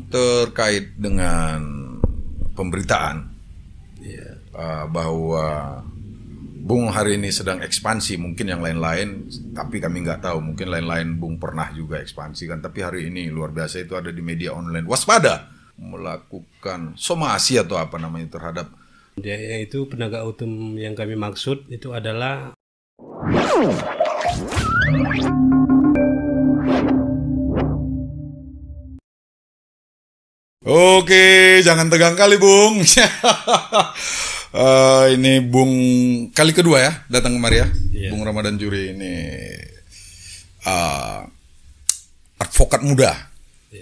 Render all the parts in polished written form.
terkait dengan pemberitaan bahwa Bung hari ini sedang ekspansi, mungkin yang lain-lain, tapi kami nggak tahu, mungkin lain-lain Bung pernah juga ekspansi kan, tapi hari ini luar biasa itu ada di media online, waspada, melakukan somasi atau apa namanya terhadap dia, itu penegak hukum yang kami maksud itu adalah Oke, jangan tegang kali Bung. Ini Bung kali kedua ya datang kemari ya. Yeah. Bung Ramadan Juri ini advokat muda,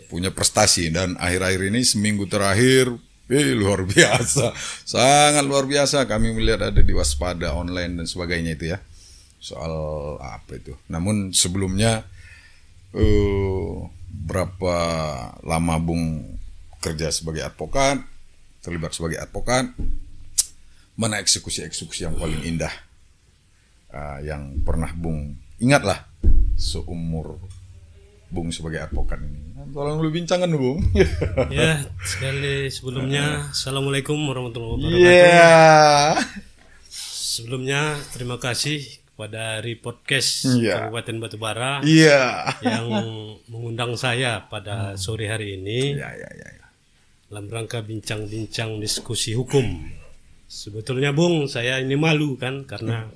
punya prestasi, dan akhir-akhir ini seminggu terakhir luar biasa, sangat luar biasa. Kami melihat ada di Waspada online dan sebagainya itu ya, soal apa itu. Namun sebelumnya berapa lama Bung kerja sebagai advokat, terlibat sebagai advokat, mana eksekusi-eksekusi yang paling indah yang pernah Bung ingatlah seumur Bung sebagai advokat ini. Tolong lu bincangkan Bung. Ya, sekali sebelumnya Assalamualaikum warahmatullahi wabarakatuh. Yeah. Sebelumnya terima kasih kepada Hari Podcast Kabupaten Batubara yang mengundang saya pada sore hari ini dalam rangka bincang-bincang diskusi hukum. Sebetulnya Bung, saya ini malu kan karena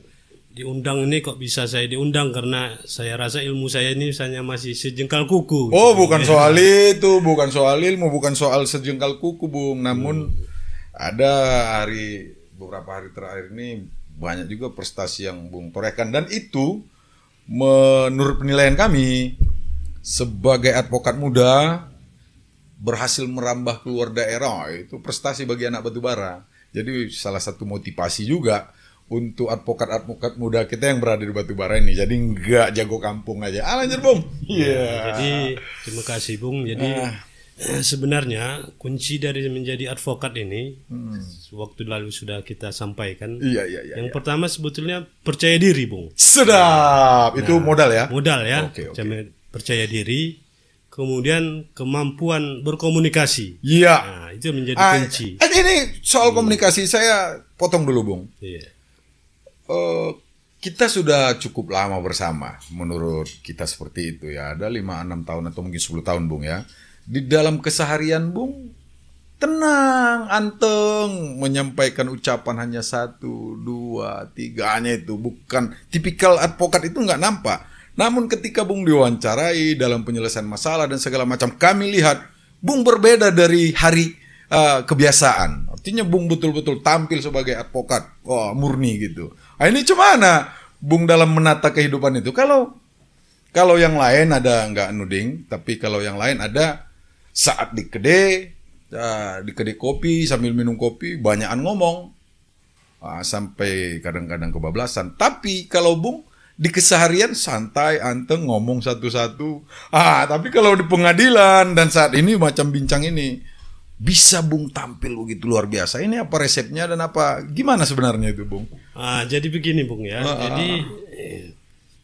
diundang ini, kok bisa saya diundang, karena saya rasa ilmu saya ini misalnya masih sejengkal kuku. Oh, bukan soal itu, bukan soal ilmu, bukan soal sejengkal kuku Bung. Namun ada beberapa hari terakhir ini banyak juga prestasi yang Bung torehkan, dan itu menurut penilaian kami sebagai advokat muda berhasil merambah keluar daerah, itu prestasi bagi anak Batubara. Jadi salah satu motivasi juga untuk advokat-advokat muda kita yang berada di Batubara ini. Jadi nggak jago kampung aja. Lanjut Bung. Jadi terima kasih Bung. Jadi sebenarnya kunci dari menjadi advokat ini waktu lalu sudah kita sampaikan. Yang pertama sebetulnya percaya diri Bung. Sedap. Itu modal ya? Modal ya. Okay. Percaya diri. Kemudian kemampuan berkomunikasi. Iya. Nah, itu menjadi kunci. Ini soal komunikasi saya potong dulu Bung. Kita sudah cukup lama bersama, menurut kita seperti itu ya. Ada 5-6 tahun atau mungkin 10 tahun Bung ya. Di dalam keseharian Bung tenang, anteng, menyampaikan ucapan hanya 1, 2, 3, hanya itu. Bukan tipikal advokat, itu nggak nampak. Namun ketika Bung diwawancarai dalam penyelesaian masalah dan segala macam, kami lihat Bung berbeda dari hari kebiasaan. Artinya Bung betul-betul tampil sebagai advokat, murni gitu. Nah, ini cemana Bung dalam menata kehidupan itu? Kalau yang lain ada nggak nuding, tapi kalau yang lain ada saat di kedai kopi sambil minum kopi banyakan ngomong, sampai kadang-kadang kebablasan. Tapi kalau Bung di keseharian santai, anteng, ngomong satu-satu. Tapi kalau di pengadilan dan saat ini macam bincang ini, bisa Bung tampil begitu luar biasa. Ini apa resepnya dan apa gimana sebenarnya itu Bung? Jadi begini Bung ya. Jadi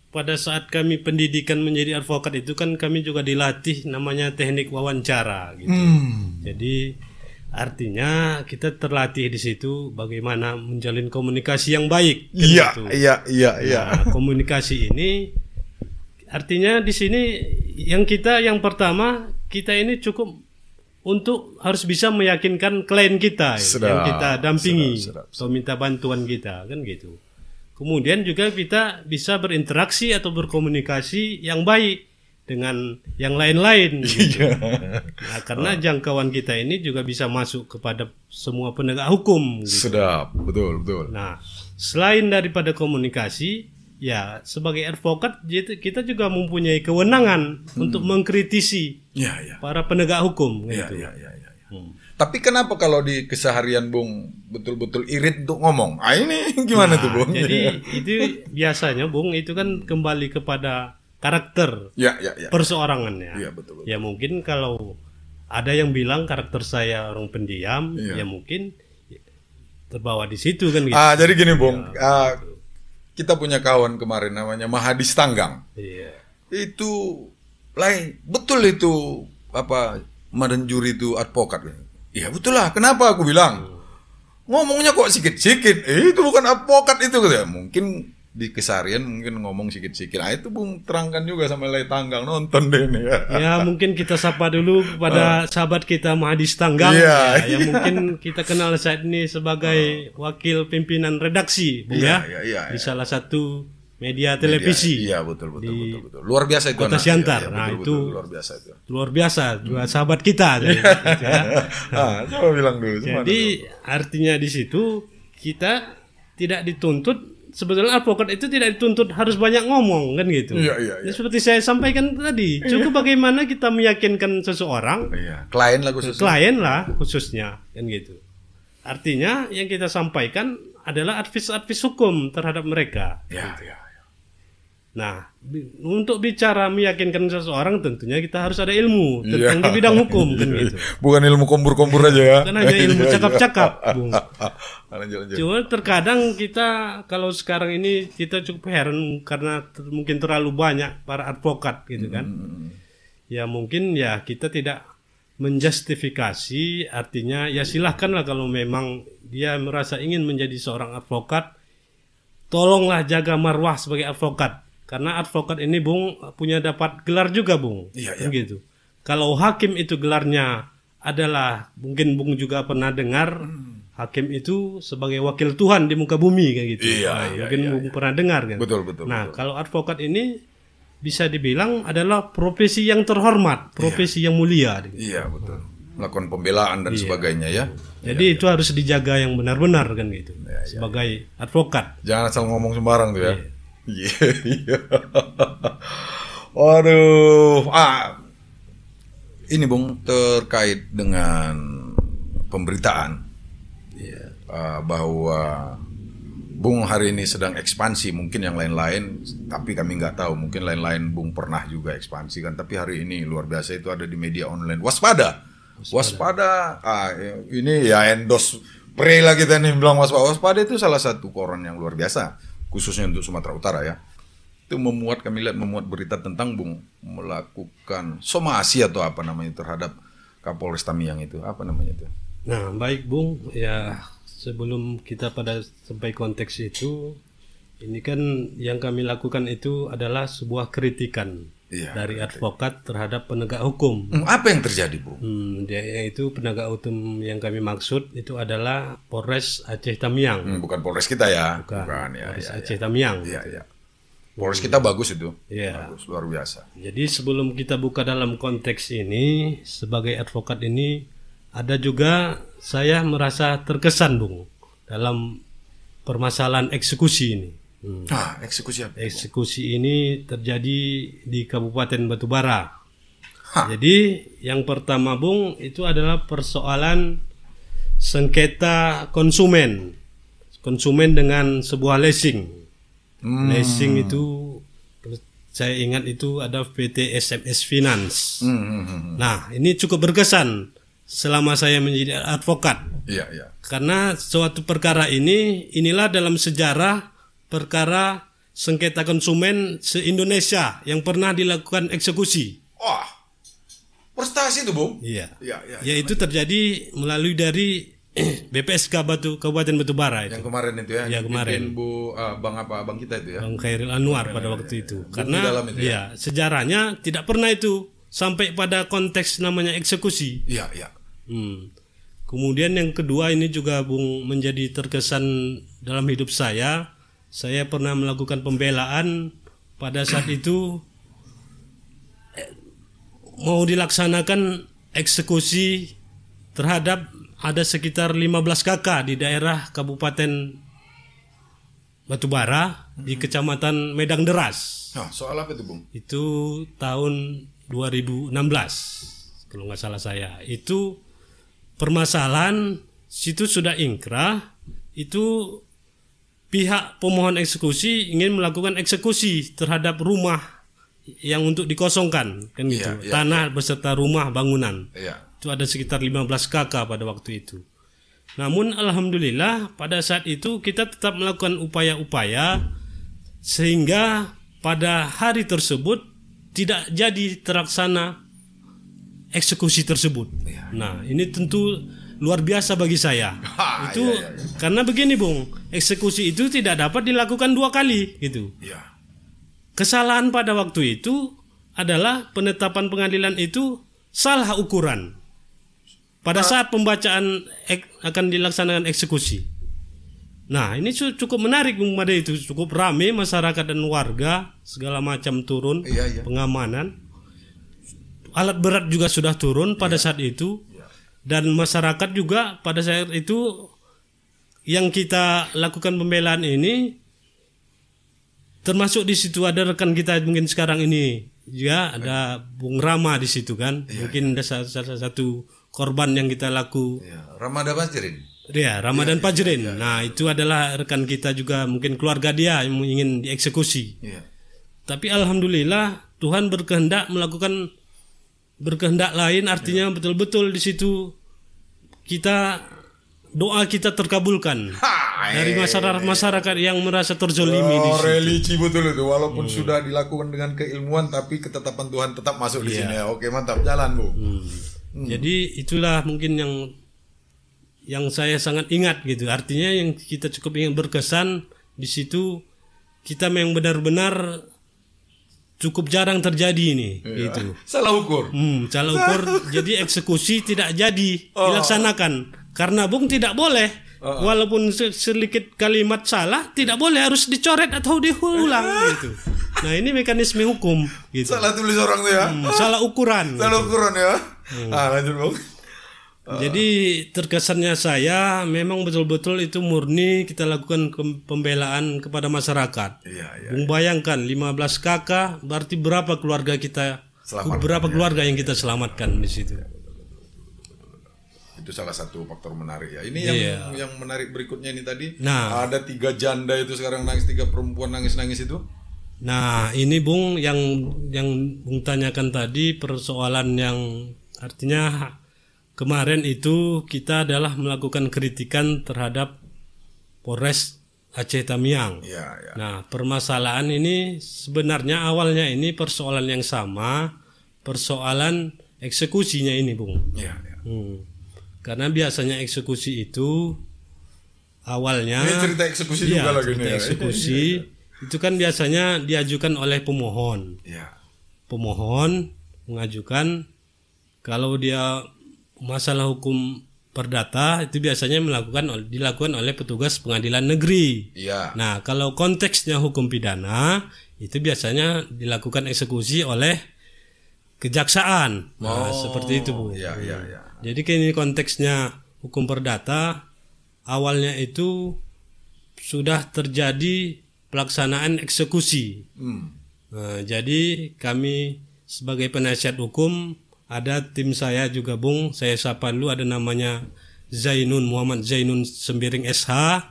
pada saat kami pendidikan menjadi advokat itu kan kami juga dilatih namanya teknik wawancara gitu. Jadi artinya kita terlatih di situ bagaimana menjalin komunikasi yang baik. Iya. Nah, komunikasi ini artinya di sini yang pertama kita ini cukup untuk harus bisa meyakinkan klien kita yang kita dampingi atau minta bantuan kita kan gitu. Kemudian juga kita bisa berinteraksi atau berkomunikasi yang baik dengan yang lain-lain gitu. Nah, karena jangkauan kita ini juga bisa masuk kepada semua penegak hukum gitu. Sedap, betul. Nah, selain daripada komunikasi, ya sebagai advokat kita juga mempunyai kewenangan untuk mengkritisi para penegak hukum gitu. Tapi kenapa kalau di keseharian Bung betul-betul irit untuk ngomong? Ini gimana tuh Bung? Jadi itu biasanya Bung itu kan kembali kepada karakter perseorangannya. Betul. Ya mungkin kalau ada yang bilang karakter saya orang pendiam, ya mungkin terbawa di situ kan gitu. Jadi gini Bung, kita punya kawan kemarin namanya Mahadis Tanggang. Itu betul itu Madan Juri itu advokat. Iya betul lah. Kenapa aku bilang? Ngomongnya kok sikit-sikit. Itu bukan advokat itu. Mungkin di keseharian mungkin ngomong sikit-sikit. Nah itu Bung terangkan juga sama Lai Tanggang, nonton deh nih ya. Ya mungkin kita sapa dulu kepada sahabat kita Mahadis Tanggang yang mungkin kita kenal saat ini sebagai wakil pimpinan redaksi Bung di salah satu media televisi. Iya betul. Luar biasa itu Kota Siantar. Nah itu luar biasa itu. Luar biasa dua sahabat kita. Coba bilang dulu. Jadi artinya di situ kita tidak dituntut. Sebetulnya advokat itu tidak dituntut harus banyak ngomong kan gitu. Iya. Seperti saya sampaikan tadi, cukup bagaimana kita meyakinkan seseorang. Iya. Klien lah khususnya kan gitu. Artinya yang kita sampaikan adalah advis hukum terhadap mereka. Iya. Gitu. Nah, untuk bicara meyakinkan seseorang tentunya kita harus ada ilmu tentang di bidang hukum kan gitu. Bukan ilmu kombur-kombur aja ya. Bukan hanya ilmu cakap-cakap, Bung. Lanjut. Cuma terkadang kita kalau sekarang ini kita cukup heran karena mungkin terlalu banyak para advokat gitu kan. Ya mungkin ya kita tidak menjustifikasi, artinya ya silahkanlah kalau memang dia merasa ingin menjadi seorang advokat, tolonglah jaga marwah sebagai advokat. Karena advokat ini Bung punya dapat gelar juga Bung. Iya. Gitu. Kalau hakim itu gelarnya adalah mungkin Bung juga pernah dengar hakim itu sebagai wakil Tuhan di muka bumi kayak gitu. Mungkin Bung pernah dengar kan. Betul. Nah, kalau advokat ini bisa dibilang adalah profesi yang terhormat, profesi yang mulia. Gitu. Iya betul. Melakukan pembelaan dan sebagainya ya. Jadi itu harus dijaga yang benar-benar kan gitu. Sebagai advokat. Jangan asal ngomong sembarang tuh ya. Iya. Waduh. Ini Bung terkait dengan pemberitaan bahwa Bung hari ini sedang ekspansi. Mungkin yang lain-lain, tapi kami nggak tahu. Mungkin lain-lain Bung pernah juga ekspansi kan. Tapi hari ini luar biasa itu ada di media online. Waspada. Ini ya endorse pre lah kita nih bilang waspada itu salah satu koran yang luar biasa. Khususnya untuk Sumatera Utara ya. Itu kami lihat memuat berita tentang Bung melakukan somasi atau apa namanya terhadap Kapolres Tamiang itu. Apa namanya itu? Nah, baik Bung, ya sebelum kita pada sampai konteks itu, ini kan yang kami lakukan itu adalah sebuah kritikan dari advokat terhadap penegak hukum. Apa yang terjadi, Bung? Yaitu penegak hukum yang kami maksud itu adalah Polres Aceh Tamiang. Bukan Polres kita ya. Bukan ya, Polres Aceh Tamiang. Iya. Polres kita bagus itu. Iya. Bagus, luar biasa. Jadi sebelum kita buka dalam konteks ini, sebagai advokat ini, ada juga saya merasa terkesan, Bung, dalam permasalahan eksekusi ini. Eksekusi apa? Eksekusi ini terjadi di Kabupaten Batubara. Jadi yang pertama, Bung, itu adalah persoalan sengketa konsumen dengan sebuah leasing. Leasing itu saya ingat itu ada PT SMS Finance. Nah, ini cukup berkesan selama saya menjadi advokat. Iya. Karena suatu perkara inilah dalam sejarah perkara sengketa konsumen se-Indonesia yang pernah dilakukan eksekusi. Wah, prestasi itu, Bung. Iya. Yaitu terjadi melalui dari BPSK Kabupaten Batubara itu. Yang kemarin itu ya. Ya kemarin. Bang kita itu ya. Bang Khairil Anwar pada waktu itu. Karena sejarahnya tidak pernah itu sampai pada konteks namanya eksekusi. Iya. Kemudian yang kedua ini juga, Bung, menjadi terkesan dalam hidup saya. Saya pernah melakukan pembelaan pada saat itu mau dilaksanakan eksekusi terhadap ada sekitar 15 kakak di daerah Kabupaten Batubara di Kecamatan Medang Deras. Nah, soal apa itu, Bung? Itu tahun 2016 kalau nggak salah saya. Itu permasalahan situ sudah ingkrah, itu pihak pemohon eksekusi ingin melakukan eksekusi terhadap rumah yang untuk dikosongkan kan gitu. Tanah beserta rumah bangunan. Itu ada sekitar 15 kakak pada waktu itu. Namun alhamdulillah pada saat itu kita tetap melakukan upaya-upaya sehingga pada hari tersebut tidak jadi terlaksana eksekusi tersebut. Nah, ini tentu luar biasa bagi saya. Itu karena begini, Bung, eksekusi itu tidak dapat dilakukan 2 kali gitu. Kesalahan pada waktu itu adalah penetapan pengadilan itu salah ukuran pada saat pembacaan akan dilaksanakan eksekusi. Nah, ini cukup menarik, Bung Made, itu cukup ramai masyarakat dan warga segala macam turun, pengamanan. Alat berat juga sudah turun pada saat itu. Dan masyarakat juga pada saat itu yang kita lakukan pembelaan ini, termasuk di situ ada rekan kita mungkin sekarang ini juga ada Bung Rama di situ kan, mungkin ada salah satu korban yang kita laku. Ramadan Fajrin. Ya, Ramadan Fajrin. Nah, itu adalah rekan kita juga, mungkin keluarga dia yang ingin dieksekusi. Tapi alhamdulillah Tuhan berkehendak lain, artinya betul-betul di situ doa kita terkabulkan dari masyarakat yang merasa terzolimi di situ. Religi betul itu, walaupun sudah dilakukan dengan keilmuan, tapi ketetapan Tuhan tetap masuk di sini. Oke, mantap, jalan, Bu. Jadi itulah mungkin yang saya sangat ingat gitu. Artinya yang kita cukup ingin berkesan di situ, kita memang benar-benar cukup jarang terjadi ini gitu. Salah ukur. Salah ukur. Jadi eksekusi tidak jadi dilaksanakan karena Bung tidak boleh walaupun sedikit kalimat salah tidak boleh, harus dicoret atau diulang gitu. Nah, ini mekanisme hukum gitu. Salah tulis orang tuh ya. Salah ukuran. Salah ukuran ya. Lanjut, Bung. Jadi terkesannya saya memang betul-betul itu murni kita lakukan pembelaan kepada masyarakat. Bung bayangkan 15 kakak, berarti berapa keluarga kita, berapa keluarga yang kita selamatkan di situ. Itu salah satu faktor menarik ya. Ini yang menarik berikutnya ini tadi. Nah, ada 3 janda itu sekarang nangis, 3 perempuan nangis-nangis itu. Nah, ini Bung yang Bung tanyakan tadi, persoalan yang artinya kemarin itu kita adalah melakukan kritikan terhadap Polres Aceh Tamiang. Nah, permasalahan ini sebenarnya awalnya ini persoalan yang sama, persoalan eksekusinya ini, Bung. Karena biasanya eksekusi itu awalnya ini cerita eksekusi juga lagi nih. Eksekusi itu kan biasanya diajukan oleh pemohon. Pemohon mengajukan, kalau dia masalah hukum perdata itu biasanya dilakukan oleh petugas pengadilan negeri. Nah, kalau konteksnya hukum pidana itu biasanya dilakukan eksekusi oleh kejaksaan. Nah, seperti itu, Bu. Jadi ini konteksnya hukum perdata, awalnya itu sudah terjadi pelaksanaan eksekusi. Nah, jadi kami sebagai penasihat hukum, ada tim saya juga, Bung, saya sapa dulu, ada namanya Muhammad Zainun Sembiring SH.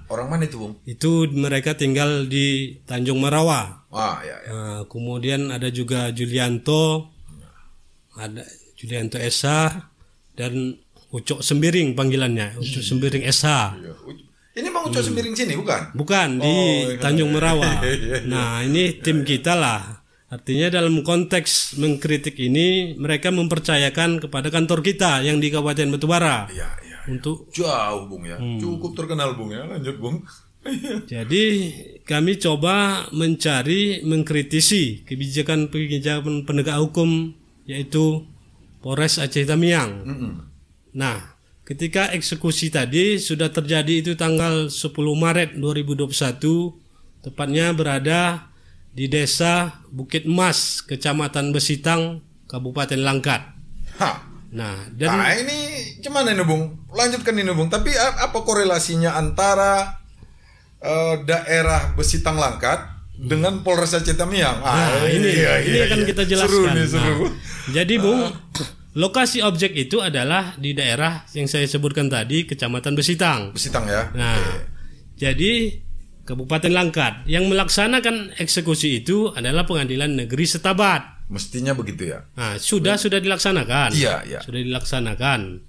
Orang mana itu, Bung? Itu mereka tinggal di Tanjung Merawa. Nah, kemudian ada juga Julianto, ada Julianto SH, dan Ucok Sembiring panggilannya, Ucok Sembiring SH. Ini Bang Ucok Sembiring sini bukan? Bukan, di Tanjung Merawa. Nah, ini tim kita lah. Artinya dalam konteks mengkritik ini, mereka mempercayakan kepada kantor kita yang di Kabupaten Batubara. Untuk jauh, Bung ya. Cukup terkenal, Bung ya. Lanjut, Bung. Jadi kami coba mengkritisi kebijakan penegak hukum, yaitu Polres Aceh Tamiang. Nah, ketika eksekusi tadi sudah terjadi itu tanggal 10 Maret 2021, tepatnya berada di Desa Bukit Emas, Kecamatan Besitang, Kabupaten Langkat. Nah, ini gimana ini, Bung? Lanjutkan ini, Bung. Tapi apa korelasinya antara daerah Besitang Langkat dengan Polres Aceh Tamiang? Ini akan kita jelaskan. Seru. Jadi, Bung, lokasi objek itu adalah di daerah yang saya sebutkan tadi, Kecamatan Besitang. Besitang ya. Nah, jadi Kabupaten Langkat yang melaksanakan eksekusi itu adalah Pengadilan Negeri Setabat. Mestinya begitu ya. Nah, sudah dilaksanakan. Iya. Sudah dilaksanakan.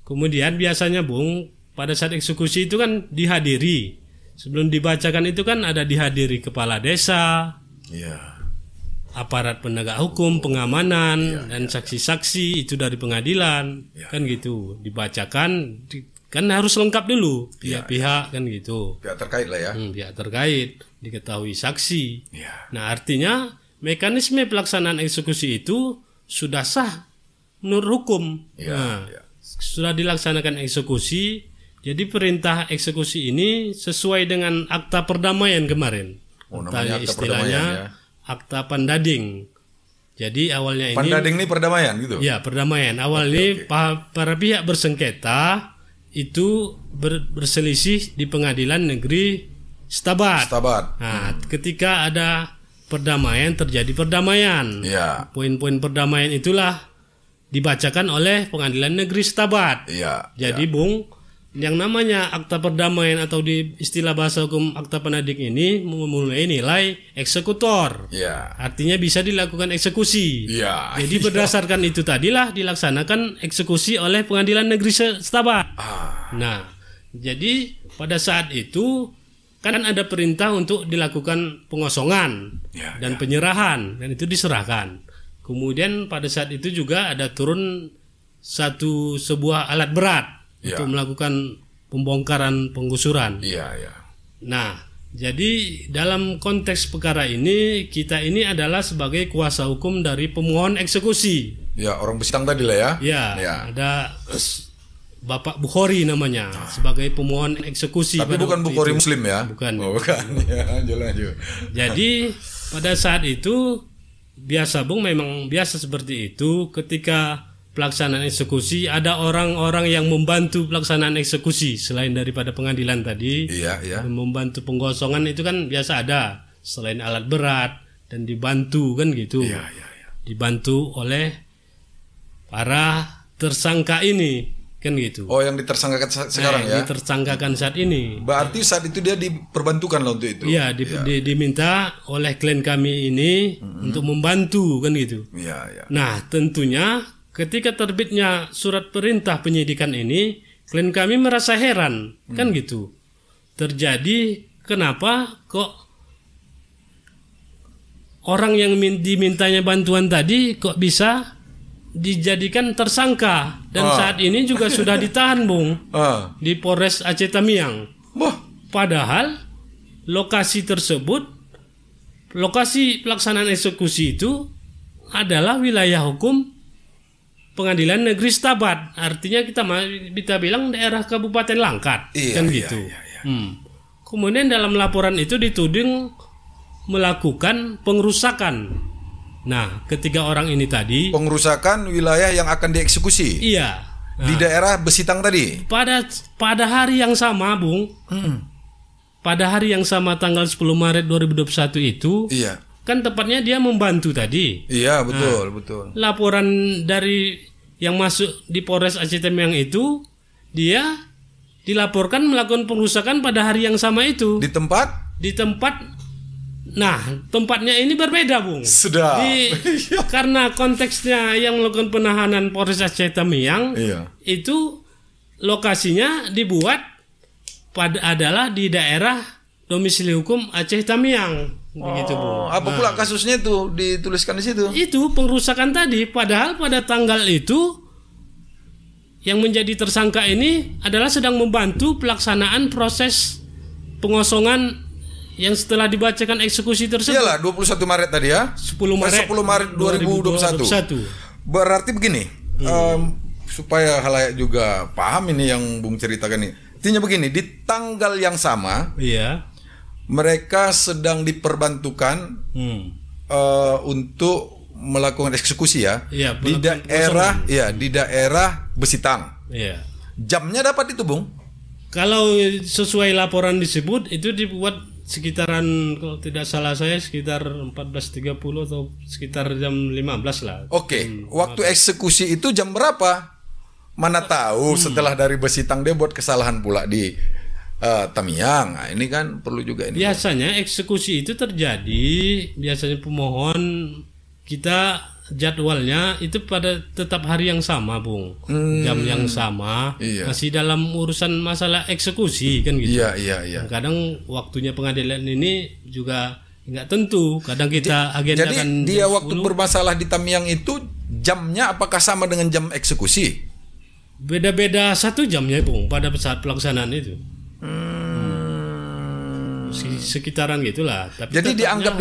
Kemudian biasanya, Bung, pada saat eksekusi itu kan dihadiri. Sebelum dibacakan itu kan ada dihadiri kepala desa. aparat penegak hukum, pengamanan dan saksi-saksi itu dari pengadilan, kan gitu. Dibacakan kan harus lengkap dulu pihak-pihak kan gitu. Pihak terkait lah ya. Pihak terkait, diketahui saksi. Ya. Nah, artinya mekanisme pelaksanaan eksekusi itu sudah sah menurut hukum. Sudah dilaksanakan eksekusi. Jadi perintah eksekusi ini sesuai dengan akta perdamaian kemarin. Namanya akta istilahnya akta pandading. Jadi awalnya pandading ini perdamaian gitu? Ya, perdamaian. Awalnya para pihak bersengketa itu berselisih di pengadilan negeri Stabat. Nah, ketika ada perdamaian, terjadi perdamaian. Poin-poin perdamaian itulah dibacakan oleh pengadilan negeri Stabat. Jadi Bung, yang namanya akta perdamaian atau di istilah bahasa hukum akta pandading ini memulai nilai eksekutor. Artinya bisa dilakukan eksekusi. Jadi berdasarkan itu tadilah dilaksanakan eksekusi oleh pengadilan negeri Stabat. Nah, jadi pada saat itu kan ada perintah untuk dilakukan pengosongan dan penyerahan, dan itu diserahkan. Kemudian pada saat itu juga ada turun sebuah alat berat untuk melakukan pembongkaran penggusuran. Nah, jadi dalam konteks perkara ini kita ini adalah sebagai kuasa hukum dari pemohon eksekusi. Orang Besitang tadi lah ya. Ada Bapak Bukhari namanya sebagai pemohon eksekusi. Tapi bukan Bukhari Muslim ya? Bukan. Bukan. Jadi pada saat itu biasa Bung, memang biasa seperti itu ketika pelaksanaan eksekusi ada orang-orang yang membantu pelaksanaan eksekusi selain daripada pengadilan tadi. Membantu penggosongan itu kan biasa ada selain alat berat dan dibantu kan gitu. Dibantu oleh para tersangka ini kan gitu. Yang ditersangkakan sekarang ya? Ditersangkakan saat ini. Berarti saat itu dia diperbantukan lah untuk itu? Diminta oleh klien kami ini untuk membantu kan gitu. Nah, tentunya ketika terbitnya surat perintah penyidikan ini, klien kami merasa heran kan gitu. Terjadi kenapa kok orang yang dimintanya bantuan tadi kok bisa dijadikan tersangka dan saat ini juga sudah ditahan Bung di Polres Aceh Tamiang. Padahal lokasi tersebut, lokasi pelaksanaan eksekusi itu adalah wilayah hukum Pengadilan Negeri Stabat. Artinya kita bilang daerah Kabupaten Langkat kan gitu. Kemudian dalam laporan itu dituding melakukan pengrusakan. Nah, ketiga orang ini tadi pengrusakan wilayah yang akan dieksekusi. Di daerah Besitang tadi. Pada hari yang sama, Bung. Pada hari yang sama tanggal 10 Maret 2021 itu. Kan tepatnya dia membantu tadi. Betul. Laporan dari yang masuk di Polres Aceh Tamiang itu, dia dilaporkan melakukan pengrusakan pada hari yang sama itu. Di tempat. Nah, tempatnya ini berbeda, Bung. Karena konteksnya yang melakukan penahanan Polres Aceh Tamiang, itu lokasinya dibuat adalah di daerah domisili hukum Aceh Tamiang. Begitu, Bung. Apa pula kasusnya itu dituliskan di situ? Itu pengrusakan tadi, padahal pada tanggal itu yang menjadi tersangka ini adalah sedang membantu pelaksanaan proses pengosongan yang setelah dibacakan eksekusi tersebut. 21 Maret tadi ya. 10 Maret 2021. Berarti begini, supaya halayak juga paham ini yang Bung ceritakan ini. Artinya begini, di tanggal yang sama, mereka sedang diperbantukan untuk melakukan eksekusi di daerah Besitang. Jamnya dapat itu, Bung? Kalau sesuai laporan disebut itu dibuat sekitaran, kalau tidak salah saya sekitar 14.30 atau sekitar jam 15 lah. Waktu eksekusi itu jam berapa? Mana tahu setelah dari Besitang dia buat kesalahan pula di Tamiang. Nah, ini kan perlu juga ini. Biasanya eksekusi itu terjadi, biasanya pemohon kita jadwalnya itu pada tetap hari yang sama, Bung. Jam yang sama. Masih dalam urusan masalah eksekusi kan gitu. Kadang waktunya pengadilan ini juga nggak tentu. Kadang kita agendakan. Jadi dia jam waktu 10. bermasalah di Tamiang itu jamnya apakah sama dengan jam eksekusi? Beda-beda 1 jamnya Bung pada saat pelaksanaan itu. Sekitaran gitulah. Tapi Jadi tetapnya dianggap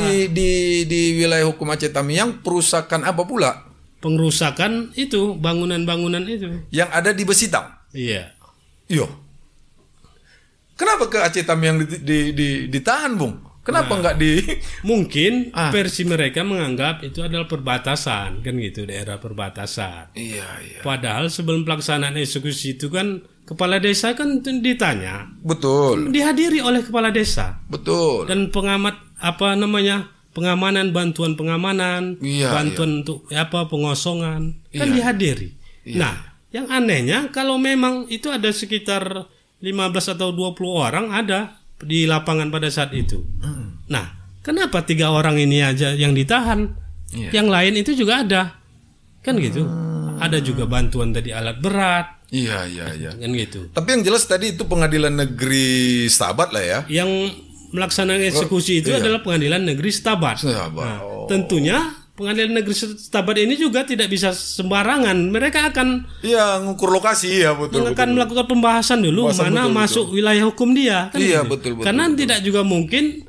di wilayah hukum Aceh Tamiang perusakan apa pula? pengerusakan itu bangunan-bangunan itu. Yang ada di Besitang. Iya. Iya. Kenapa ke Aceh Tamiang ditahan, Bung? Kenapa nggak di? Mungkin versi mereka menganggap itu adalah perbatasan, kan gitu, daerah perbatasan. Iya, iya. Padahal sebelum pelaksanaan eksekusi itu kan kepala desa kan ditanya, Betul. dihadiri oleh kepala desa Betul. dan pengamat pengamanan, bantuan pengamanan, Iya, bantuan untuk pengosongan kan Iya. dihadiri. Iya. Nah, yang anehnya kalau memang itu ada sekitar 15 atau 20 orang ada di lapangan pada saat itu. Nah, kenapa 3 orang ini aja yang ditahan? Iya. Yang lain itu juga ada. Kan gitu. Ada juga bantuan tadi alat berat, Iya, iya, iya. kan gitu. Tapi yang jelas tadi itu Pengadilan Negeri Stabat lah ya. Yang melaksanakan eksekusi itu iya. adalah Pengadilan Negeri Stabat. Stabat. Nah, tentunya Pengadilan Negeri Stabat ini juga tidak bisa sembarangan. Mereka akan Iya, ngukur lokasi ya, betul. melakukan pembahasan dulu Pembahasan, mana betul, masuk wilayah hukum dia. Kan Iya, gitu. betul. Karena tidak juga mungkin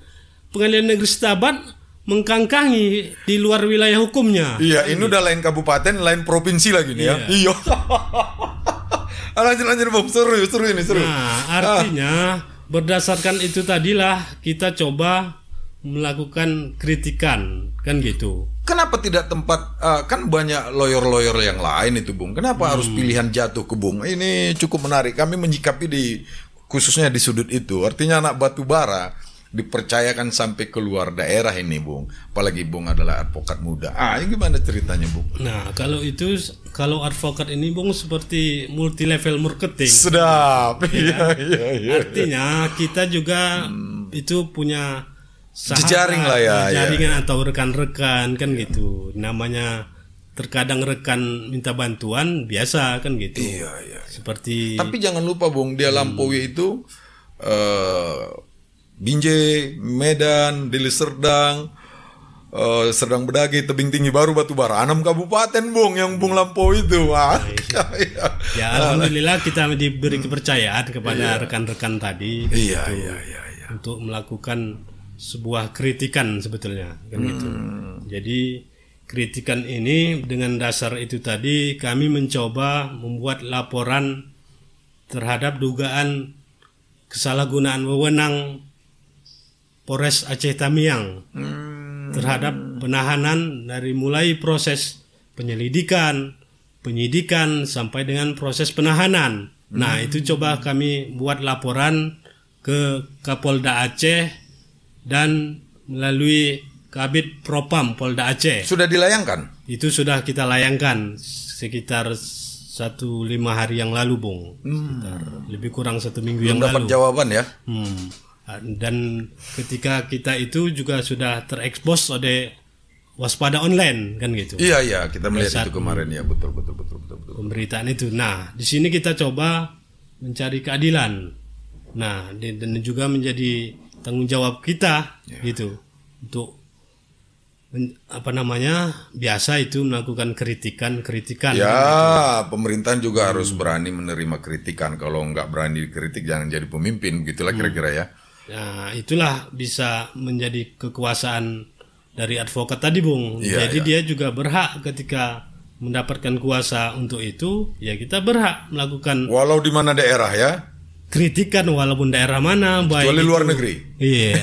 Pengadilan Negeri Stabat mengkangkangi di luar wilayah hukumnya. Iya, ini udah lain kabupaten, lain provinsi lagi nih ya. Iya. lanjut Bung, seru ini, seru. Nah, artinya berdasarkan itu tadilah kita coba melakukan kritikan, kan gitu. Kenapa tidak tempat kan banyak lawyer-lawyer yang lain itu, Bung. Kenapa harus pilihan jatuh ke Bung? Ini cukup menarik. Kami menyikapi khususnya di sudut itu. Artinya anak batu bara dipercayakan sampai keluar daerah ini, Bung. Apalagi Bung adalah advokat muda. Ini gimana ceritanya, Bung? Nah, kalau advokat ini Bung seperti multi level marketing. Sedap. Iya. Artinya kita juga itu punya sahabat, jejaring lah ya. jaringan atau rekan-rekan kan gitu. Namanya terkadang rekan minta bantuan biasa kan gitu. Iya. Seperti Tapi jangan lupa, Bung, dia lampaui itu Binjai, Medan, Deli Serdang, Serdang Bedage, Tebing Tinggi Baru, Batu Bara, 6 kabupaten, Bung, yang Bung lampaui itu. ya alhamdulillah kita diberi kepercayaan kepada rekan-rekan tadi Iya. untuk melakukan sebuah kritikan sebetulnya kan gitu. Jadi kritikan ini dengan dasar itu tadi kami mencoba membuat laporan terhadap dugaan kesalahgunaan wewenang Polres Aceh Tamiang terhadap penahanan dari mulai proses penyelidikan, penyidikan sampai dengan proses penahanan. Nah, itu coba kami buat laporan ke Kapolda Aceh dan melalui Kabid Propam Polda Aceh. Sudah dilayangkan? Itu sudah kita layangkan sekitar 5 hari yang lalu, Bung. Sekitar lebih kurang 1 minggu yang Belum dapat lalu. jawaban ya? Dan ketika kita itu juga sudah terekspos oleh Waspada Online kan gitu. Iya, kita melihat itu kemarin ya, betul. Pemberitaan itu. Nah, di sini kita coba mencari keadilan. Nah, dan juga menjadi tanggung jawab kita gitu untuk biasa itu melakukan kritikan Ya, gitu. pemerintahan juga harus berani menerima kritikan. Kalau nggak berani dikritik, jangan jadi pemimpin, begitulah kira-kira ya. Nah, itulah bisa menjadi kekuasaan dari advokat tadi, Bung. Iya, Jadi dia juga berhak ketika mendapatkan kuasa untuk itu, ya kita berhak melakukan Walau di mana daerah ya. kritikan walaupun daerah mana, baik Kecuali itu, luar negeri. Iya.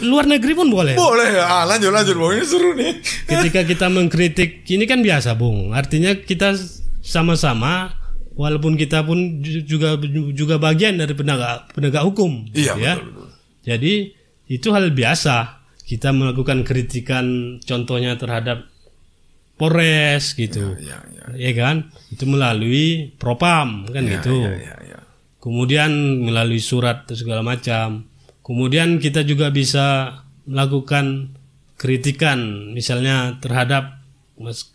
Luar negeri pun boleh. Boleh ya. Lanjut Bung, ini seru nih. Ketika kita mengkritik, ini kan biasa, Bung. Artinya kita sama-sama, walaupun kita pun juga bagian dari penegak hukum. Iya, ya. betul. Jadi itu hal biasa. Kita melakukan kritikan, contohnya terhadap Polres gitu, ya kan? Itu melalui Propam kan gitu. Iya. Kemudian melalui surat segala macam. Kemudian kita juga bisa melakukan kritikan, misalnya terhadap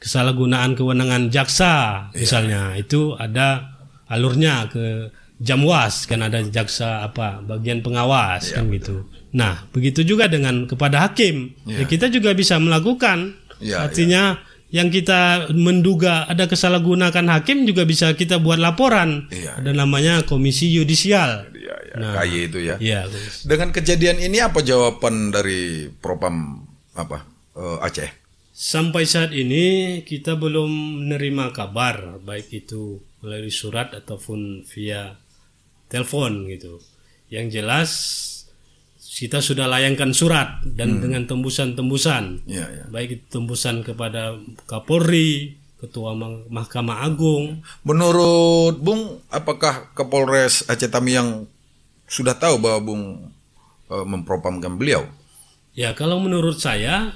kesalahgunaan kewenangan jaksa, misalnya itu ada alurnya ke Jamwas, kan ada jaksa bagian pengawas kan gitu. Nah, begitu juga dengan kepada hakim. Ya, kita juga bisa melakukan. Artinya yang kita menduga ada kesalahgunakan hakim juga bisa kita buat laporan. Ada namanya komisi yudisial. KY itu ya. Iya. Dengan kejadian ini apa jawaban dari Propam Aceh? Sampai saat ini kita belum menerima kabar, baik itu melalui surat ataupun via telepon gitu. Yang jelas kita sudah layangkan surat dan dengan tembusan-tembusan, baik itu tembusan kepada Kapolri, Ketua Mahkamah Agung. Menurut Bung, apakah Kapolres Aceh Tamiang sudah tahu bahwa Bung mempropamkan beliau? Ya, kalau menurut saya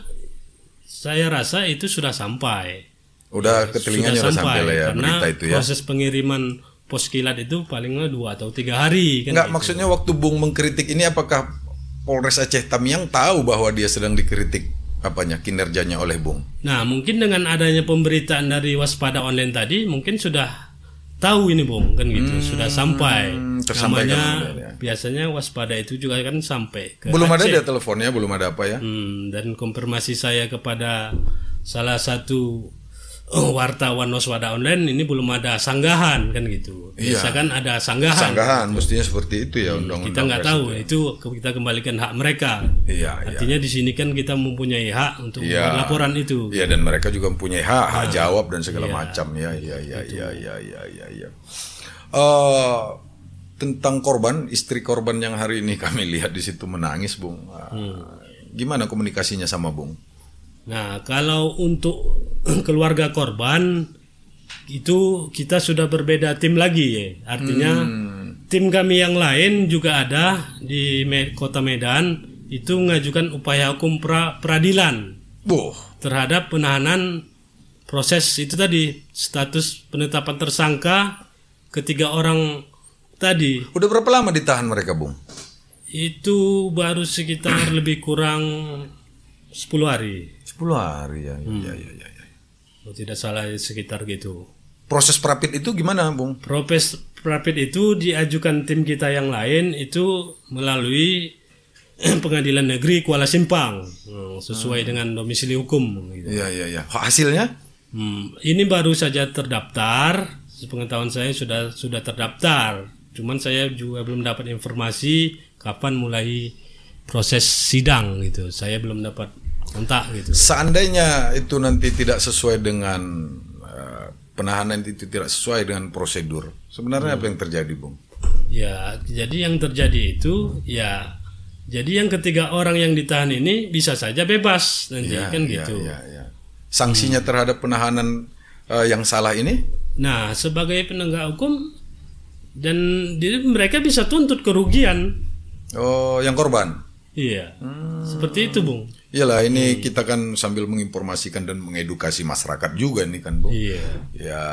rasa itu sudah sampai. Udah ke telinganya sudah sampai lah ya berita itu ya. Proses pengiriman pos kilat itu palingnya 2 atau 3 hari kan. Enggak, maksudnya waktu Bung mengkritik ini apakah Polres Aceh Tamiang tahu bahwa dia sedang dikritik kinerjanya oleh Bung? Nah, mungkin dengan adanya pemberitaan dari Waspada Online tadi mungkin sudah tahu ini Bung kan gitu, sudah sampai. Namanya biasanya Waspada itu juga kan sampai ke belum Aceh. Ada dia teleponnya, belum ada apa ya. Dan konfirmasi saya kepada salah satu wartawan Waspada Online, ini belum ada sanggahan kan gitu. Biasa kan ada sanggahan. Sanggahan mestinya seperti itu ya undang-undang. Kita nggak tahu itu kita kembalikan hak mereka. Artinya di sini kan kita mempunyai hak untuk membuat laporan itu. Iya, dan mereka juga mempunyai hak jawab dan segala macam ya. Tentang korban, istri korban yang hari ini kami lihat di situ menangis, Bung. Gimana komunikasinya sama Bung? Nah, kalau untuk keluarga korban itu kita sudah berbeda tim lagi ya. Artinya tim kami yang lain juga ada di Kota Medan itu mengajukan upaya hukum peradilan terhadap penahanan proses itu tadi, status penetapan tersangka ketiga orang tadi. Udah berapa lama ditahan mereka, Bung? Itu baru sekitar lebih kurang 10 hari. 10 hari ya. Kalau tidak salah sekitar gitu. Proses prapit itu gimana, Bung? Proses prapit itu diajukan tim kita yang lain itu melalui Pengadilan Negeri Kuala Simpang, sesuai dengan domisili hukum. Gitu. Iya. Hasilnya? Ini baru saja terdaftar. Sepengetahuan saya sudah terdaftar. Cuman saya juga belum dapat informasi kapan mulai proses sidang gitu. Saya belum dapat kontak gitu. Seandainya itu nanti tidak sesuai dengan penahanan itu tidak sesuai dengan prosedur, sebenarnya apa yang terjadi, Bung? Ya, jadi yang terjadi itu jadi yang ketiga orang yang ditahan ini bisa saja bebas nanti kan gitu. Sanksinya terhadap penahanan yang salah ini? Nah, sebagai penegak hukum dan mereka bisa tuntut kerugian. Oh, yang korban? Iya, seperti itu, Bung. Iyalah, ini kita kan sambil menginformasikan dan mengedukasi masyarakat juga nih kan, Bung. Iya. Ya,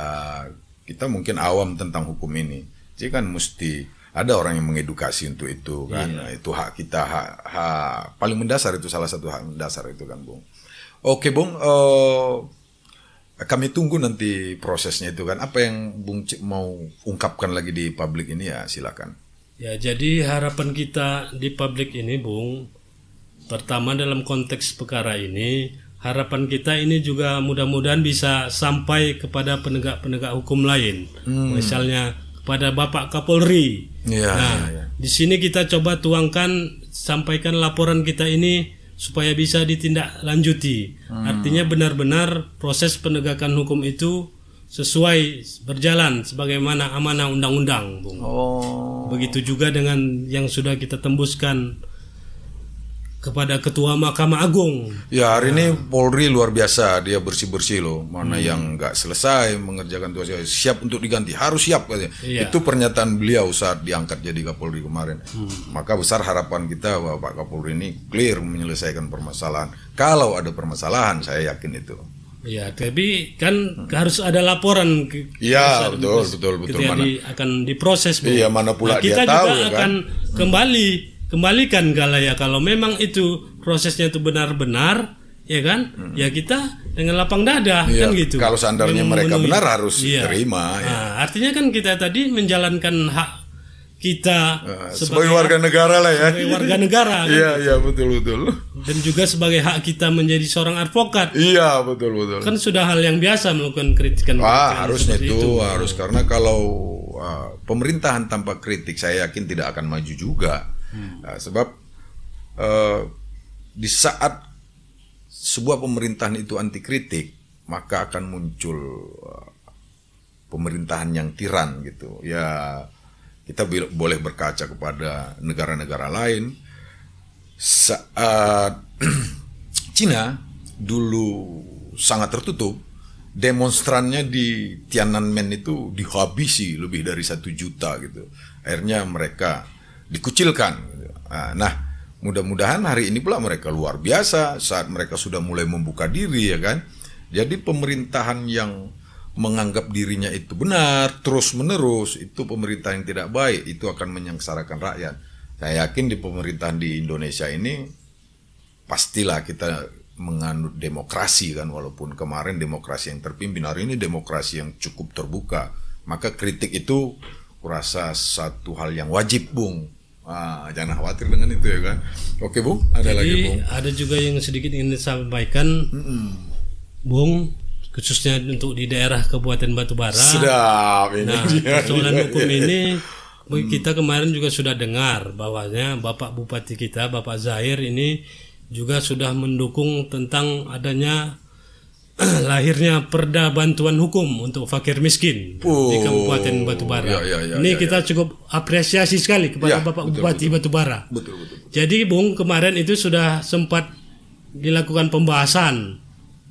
kita mungkin awam tentang hukum ini. Jadi kan mesti ada orang yang mengedukasi untuk itu kan. Nah, itu hak kita, hak paling mendasar, itu salah satu hak mendasar itu kan, Bung. Oke, Bung, kami tunggu nanti prosesnya itu kan. Apa yang Bung mau ungkapkan lagi di publik ini ya silakan. Ya, jadi harapan kita di publik ini, Bung, pertama dalam konteks perkara ini, harapan kita ini juga mudah-mudahan bisa sampai kepada penegak-penegak hukum lain. Misalnya kepada Bapak Kapolri. Di sini kita coba tuangkan, sampaikan laporan kita ini supaya bisa ditindaklanjuti. Artinya benar-benar proses penegakan hukum itu sesuai berjalan sebagaimana amanah undang-undang, Bung. Begitu juga dengan yang sudah kita tembuskan kepada Ketua Mahkamah Agung. Ya, hari ini Polri luar biasa, dia bersih-bersih loh. Mana yang nggak selesai mengerjakan tugasnya siap untuk diganti, harus siap katanya. Itu pernyataan beliau saat diangkat jadi Kapolri kemarin. Maka besar harapan kita bahwa Pak Kapolri ini clear menyelesaikan permasalahan. Kalau ada permasalahan, saya yakin itu. Ya, tapi kan harus ada laporan. Iya, betul. Akan diproses, Bu. Iya, mana pula kita dia tahu juga ya akan kan? kembalikan kalau memang itu prosesnya itu benar-benar, ya kan? Ya kita dengan lapang dada kan gitu. Kalau seandainya mereka benar harus terima. Nah, artinya kan kita tadi menjalankan hak kita sebagai warga negara lah ya. Sebagai warga negara. Kan? Iya, betul. Dan juga sebagai hak kita menjadi seorang advokat. Iya, betul. Kan sudah hal yang biasa melakukan kritikan. Harusnya itu harus, karena kalau pemerintahan tanpa kritik saya yakin tidak akan maju juga. Sebab di saat sebuah pemerintahan itu anti kritik, maka akan muncul pemerintahan yang tiran gitu. Ya, kita boleh berkaca kepada negara-negara lain. Saat Cina dulu sangat tertutup, demonstrannya di Tiananmen itu dihabisi lebih dari 1 juta gitu. Akhirnya mereka dikucilkan. Nah, mudah-mudahan hari ini pula mereka luar biasa saat mereka sudah mulai membuka diri, ya kan. Jadi pemerintahan yang menganggap dirinya itu benar terus-menerus, itu pemerintahan yang tidak baik, itu akan menyengsarakan rakyat. Saya yakin di pemerintahan di Indonesia ini pastilah kita menganut demokrasi kan, walaupun kemarin demokrasi yang terpimpin, hari ini demokrasi yang cukup terbuka. Maka kritik itu kurasa satu hal yang wajib, Bung. Jangan khawatir dengan itu, ya kan. Oke, Bung, ada jadi, lagi, Bung. Ada juga yang sedikit ingin disampaikan, Bung, khususnya untuk di daerah Kabupaten Batubara. Sedap ini. Nah, persoalan hukum ini kita kemarin juga sudah dengar bahwanya Bapak Bupati kita, Bapak Zahir ini juga sudah mendukung tentang adanya lahirnya Perda Bantuan Hukum untuk fakir miskin di Kabupaten Batubara. Ini kita cukup apresiasi sekali kepada Bapak Bupati Batubara. Betul. Jadi, Bung, kemarin itu sudah sempat dilakukan pembahasan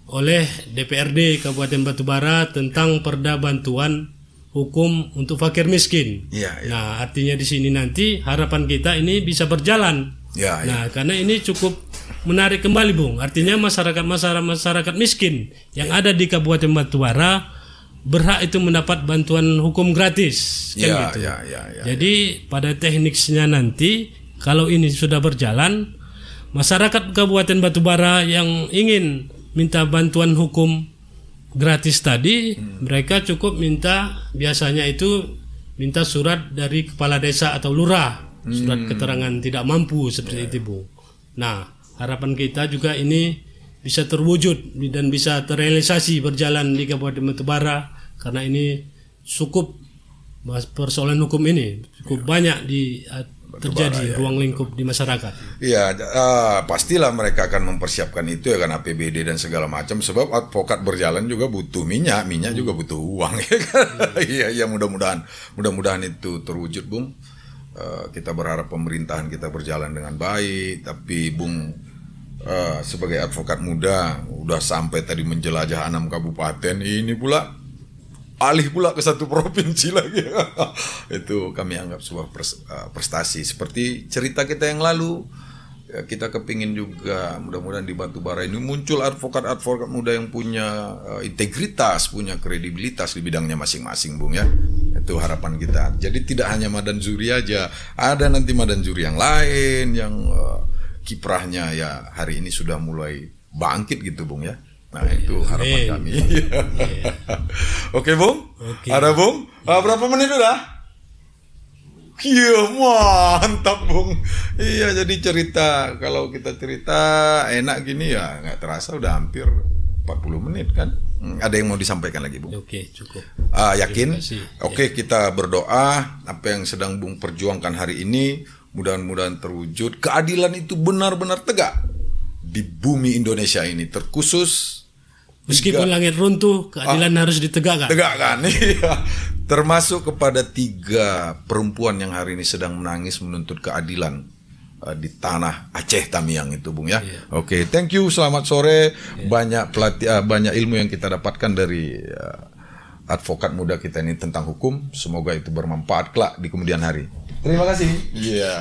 oleh DPRD Kabupaten Batubara tentang Perda Bantuan Hukum untuk fakir miskin. Nah, artinya di sini nanti harapan kita ini bisa berjalan. Nah, karena ini cukup menarik kembali, Bung. Artinya masyarakat miskin yang ada di Kabupaten Batubara berhak itu mendapat bantuan hukum gratis, kan gitu. Jadi pada tekniknya nanti kalau ini sudah berjalan, masyarakat Kabupaten Batubara yang ingin minta bantuan hukum gratis tadi, mereka cukup biasanya itu minta surat dari kepala desa atau lurah, surat keterangan tidak mampu seperti itu, Bu. Nah, harapan kita juga ini bisa terwujud dan bisa terrealisasi berjalan di Kabupaten Batubara, karena ini cukup persoalan hukum ini cukup banyak terjadi ruang lingkup di masyarakat. Iya, pastilah mereka akan mempersiapkan itu, ya kan, APBD dan segala macam, sebab advokat berjalan juga butuh minyak juga butuh uang, ya kan. Iya, mudah-mudahan itu terwujud, Bung. Kita berharap pemerintahan kita berjalan dengan baik, tapi Bung sebagai advokat muda udah sampai tadi menjelajah 6 kabupaten, ini pula alih pula ke 1 provinsi lagi. Itu kami anggap sebuah prestasi. Seperti cerita kita yang lalu, kita kepingin juga mudah-mudahan di Batubara ini muncul advokat-advokat muda yang punya integritas, punya kredibilitas di bidangnya masing-masing, Bung, ya. Itu harapan kita. Jadi tidak hanya Madan Zuri aja, ada nanti Madan Zuri yang lain yang kiprahnya ya hari ini sudah mulai bangkit gitu, Bung, ya. Nah, itu harapan kami. Oke, Bung. Ada, Bung? Berapa menit udah? Iya, mantap, Bung. Iya, jadi cerita, kalau kita cerita enak gini ya nggak terasa udah hampir 40 menit kan. Ada yang mau disampaikan lagi, Bung? Oke, cukup. Yakin? Oke, kita berdoa apa yang sedang Bung perjuangkan hari ini mudah-mudahan terwujud. Keadilan itu benar-benar tegak di bumi Indonesia ini, terkhusus meskipun langit runtuh, keadilan harus ditegakkan. Iya. Termasuk kepada 3 perempuan yang hari ini sedang menangis menuntut keadilan di tanah Aceh Tamiang itu, Bung, ya. Oke, thank you, selamat sore. Banyak banyak ilmu yang kita dapatkan dari advokat muda kita ini tentang hukum. Semoga itu bermanfaat kelak di kemudian hari. Terima kasih. Iya.